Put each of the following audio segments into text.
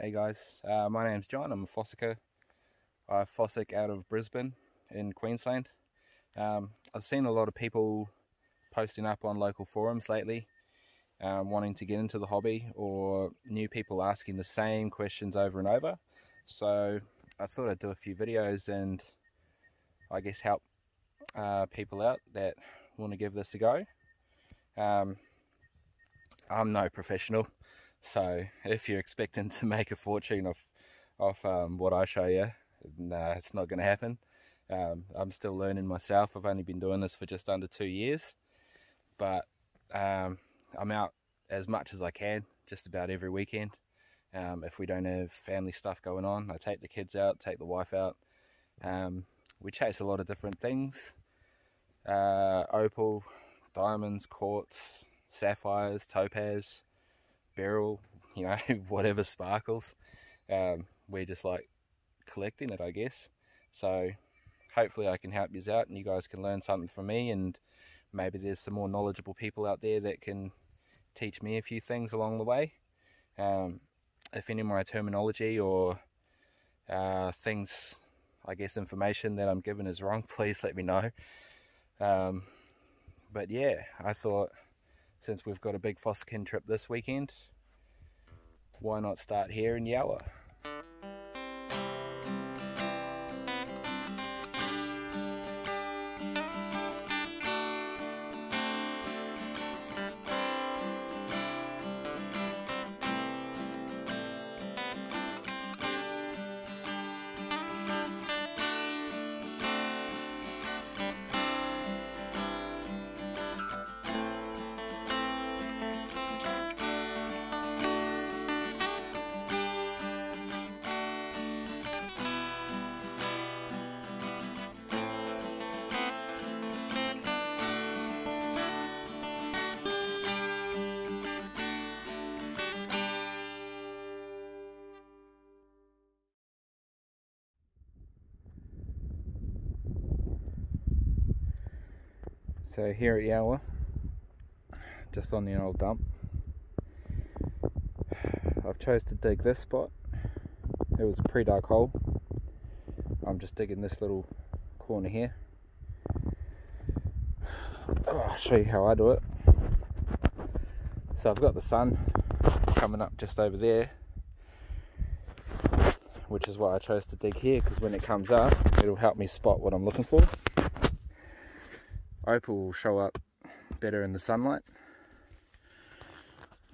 Hey guys, my name's John. I'm a fossicker. I fossick out of Brisbane in Queensland. I've seen a lot of people posting up on local forums lately, wanting to get into the hobby, or new people asking the same questions over and over. So I thought I'd do a few videos and I guess help people out that want to give this a go. I'm no professional, so if you're expecting to make a fortune off what I show you, nah, it's not going to happen. I'm still learning myself. I've only been doing this for just under 2 years, but I'm out as much as I can, just about every weekend. If we don't have family stuff going on, I take the kids out, take the wife out. We chase a lot of different things, opal, diamonds, quartz, sapphires, topaz, beryl, whatever sparkles. We just like collecting it, I guess. So hopefully I can help you out and you guys can learn something from me, and maybe there's some more knowledgeable people out there that can teach me a few things along the way. If any of my terminology or things, I guess information that I'm given is wrong, please let me know. But yeah, I thought since we've got a big fossicking trip this weekend, why not start here in Yowah? So here at Yowah, just on the old dump, I've chose to dig this spot. It was a pre-dug hole. I'm just digging this little corner here. I'll show you how I do it. So I've got the sun coming up just over there, which is why I chose to dig here, because when it comes up it'll help me spot what I'm looking for. Opal will show up better in the sunlight.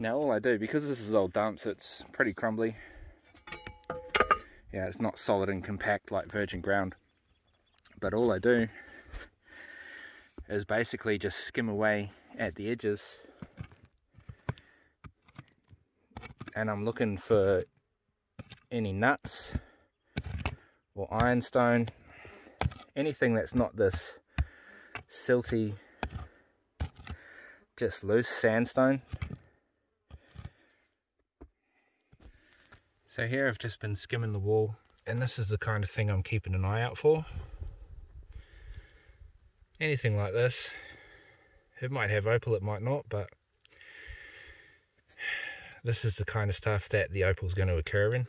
Now all I do, because this is old dumps, it's pretty crumbly. Yeah, it's not solid and compact like virgin ground. But all I do is basically just skim away at the edges. And I'm looking for any nuts or ironstone, anything that's not this silty, just loose sandstone. So here I've just been skimming the wall, and this is the kind of thing I'm keeping an eye out for. Anything like this. It might have opal, it might not, but this is the kind of stuff that the opal is going to occur in,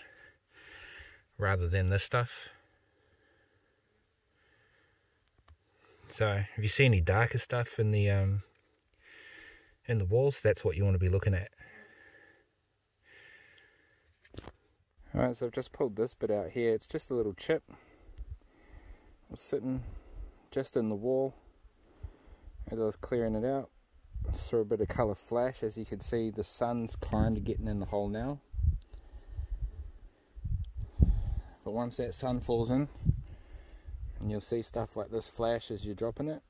rather than this stuff. So if you see any darker stuff in the walls, that's what you want to be looking at. Alright, so I've just pulled this bit out here. It's just a little chip. It was sitting just in the wall as I was clearing it out. I saw a bit of colour flash. As you can see, the sun's kind of getting in the hole now. But once that sun falls in, and you'll see stuff like this flash as you're dropping it,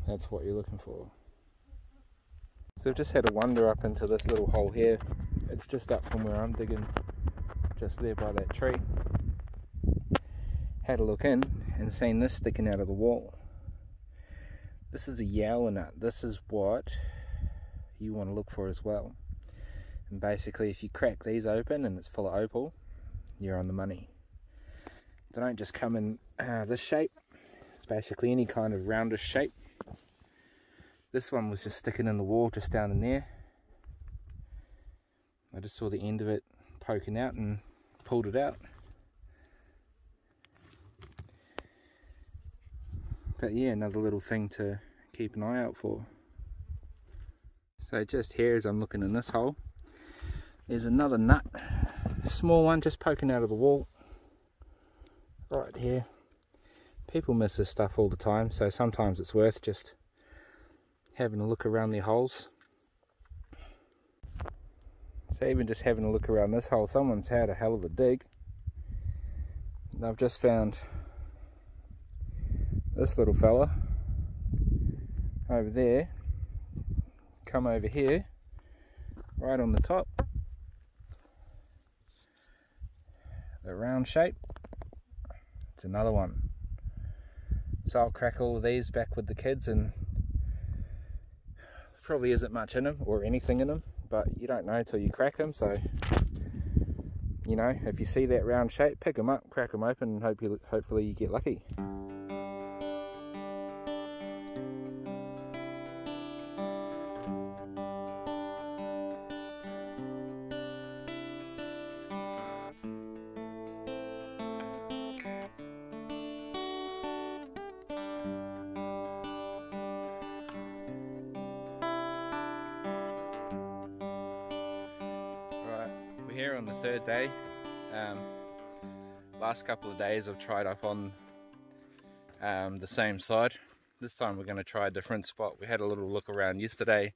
that's what you're looking for. So I've just had a wander up into this little hole here. It's just up from where I'm digging, just there by that tree. Had a look in and seen this sticking out of the wall. This is a Yowah nut. This is what you want to look for as well. And basically if you crack these open and it's full of opal, you're on the money. They don't just come in this shape. It's basically any kind of roundish shape. This one was just sticking in the wall just down in there. I just saw the end of it poking out and pulled it out. But yeah, another little thing to keep an eye out for. So just here as I'm looking in this hole, there's another nut, small one just poking out of the wall. Right here. People miss this stuff all the time, so sometimes it's worth just having a look around their holes. So even just having a look around this hole, someone's had a hell of a dig. And I've just found this little fella over there, come over here, right on the top, the round shape. It's another one. So I'll crack all of these back with the kids, and there probably isn't much in them or anything in them, but you don't know till you crack them. So you know, if you see that round shape, pick them up, crack them open, and hopefully you get lucky. Here on the third day. Last couple of days I've tried up on the same side. This time we're going to try a different spot. We had a little look around yesterday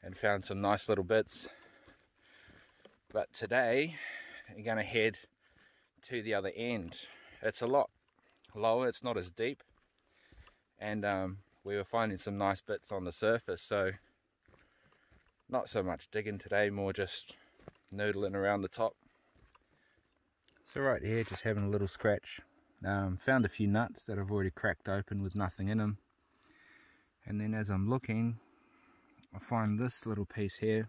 and found some nice little bits, but today we're going to head to the other end. It's a lot lower, it's not as deep, and we were finding some nice bits on the surface, so not so much digging today, more just noodling around the top. So right here, just having a little scratch. Found a few nuts that I've already cracked open with nothing in them. And then as I'm looking, I find this little piece here.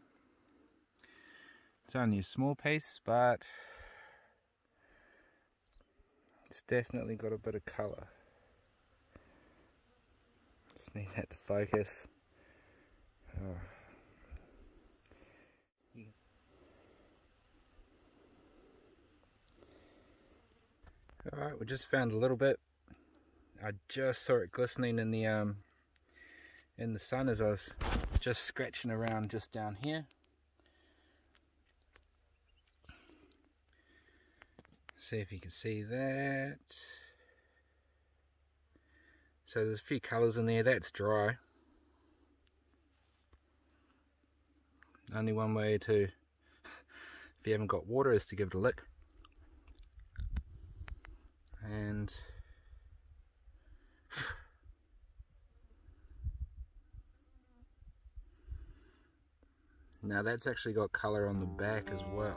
It's only a small piece, but it's definitely got a bit of colour. Just need that to focus. Oh. Alright, we just found a little bit. I just saw it glistening in the sun as I was just scratching around just down here. See if you can see that. So there's a few colours in there. That's dry. Only one way to, if you haven't got water, is to give it a lick. And now that's actually got colour on the back as well.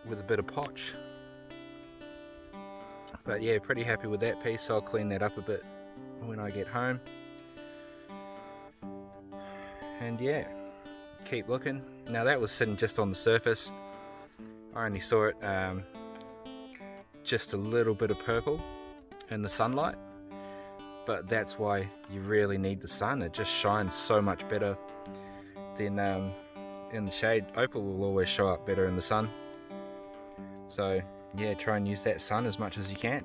With a bit of potch. But yeah, pretty happy with that piece, so I'll clean that up a bit when I get home. And yeah, keep looking. Now that was sitting just on the surface. I only saw it just a little bit of purple in the sunlight, but that's why you really need the sun. It just shines so much better than in the shade. Opal will always show up better in the sun, so yeah, try and use that sun as much as you can.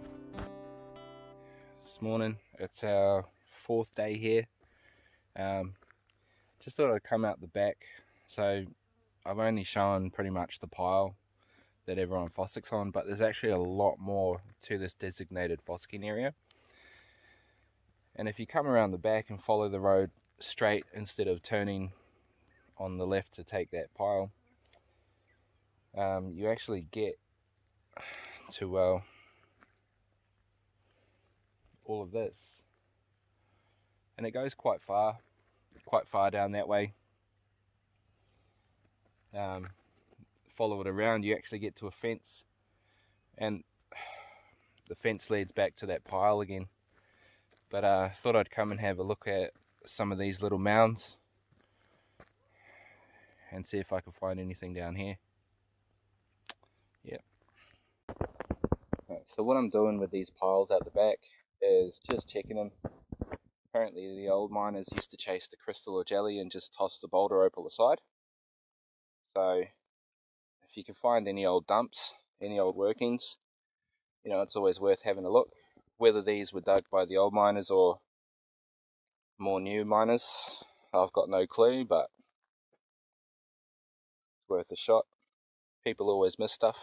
This morning, it's our 4th day here. Just thought I'd come out the back. So I've only shown pretty much the pile that everyone fossicks on, but there's actually a lot more to this designated fossicking area. And if you come around the back and follow the road straight instead of turning on the left to take that pile, you actually get to all of this. And it goes quite far down that way. Follow it around, you actually get to a fence, and the fence leads back to that pile again. But I thought I'd come and have a look at some of these little mounds and see if I could find anything down here. Yep. Right, so what I'm doing with these piles out the back is just checking them. apparently the old miners used to chase the crystal or jelly and just toss the boulder opal aside. So if you can find any old dumps, any old workings, you know, it's always worth having a look. Whether these were dug by the old miners or more new miners, I've got no clue, but it's worth a shot. People always miss stuff.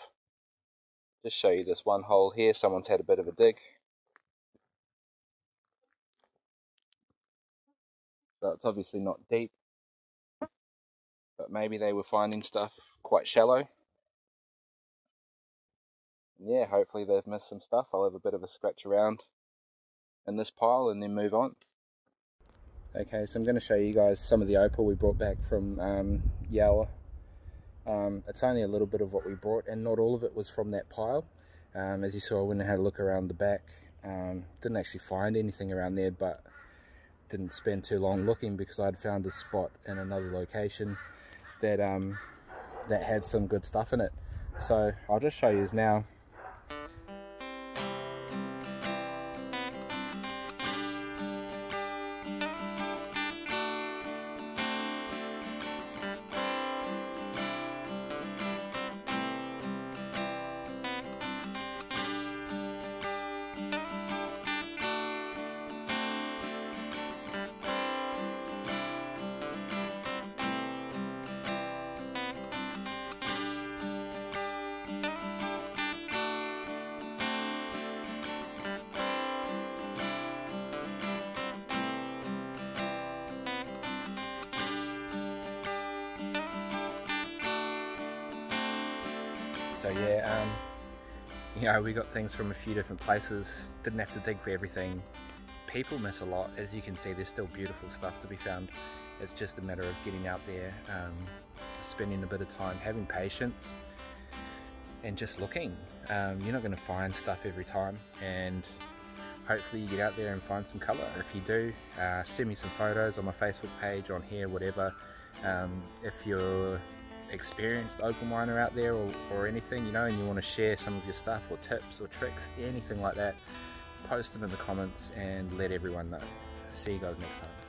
Just show you this one hole here, someone's had a bit of a dig. So it's obviously not deep, but maybe they were finding stuff quite shallow. And yeah, hopefully they've missed some stuff. I'll have a bit of a scratch around in this pile and then move on. Okay, so I'm going to show you guys some of the opal we brought back from Yowah. It's only a little bit of what we brought, and not all of it was from that pile. As you saw when I had a look around the back, didn't actually find anything around there, but didn't spend too long looking because I'd found a spot in another location that that had some good stuff in it. So I'll just show you now. So yeah, you know, we got things from a few different places, didn't have to dig for everything. People miss a lot. As you can see, there's still beautiful stuff to be found. It's just a matter of getting out there, spending a bit of time, having patience, and just looking. You're not going to find stuff every time, and hopefully you get out there and find some colour. If you do, send me some photos on my Facebook page, on here, whatever. If you're experienced opal miner out there or anything, you know, and you want to share some of your stuff or tips or tricks, anything like that, post them in the comments and let everyone know. See you guys next time.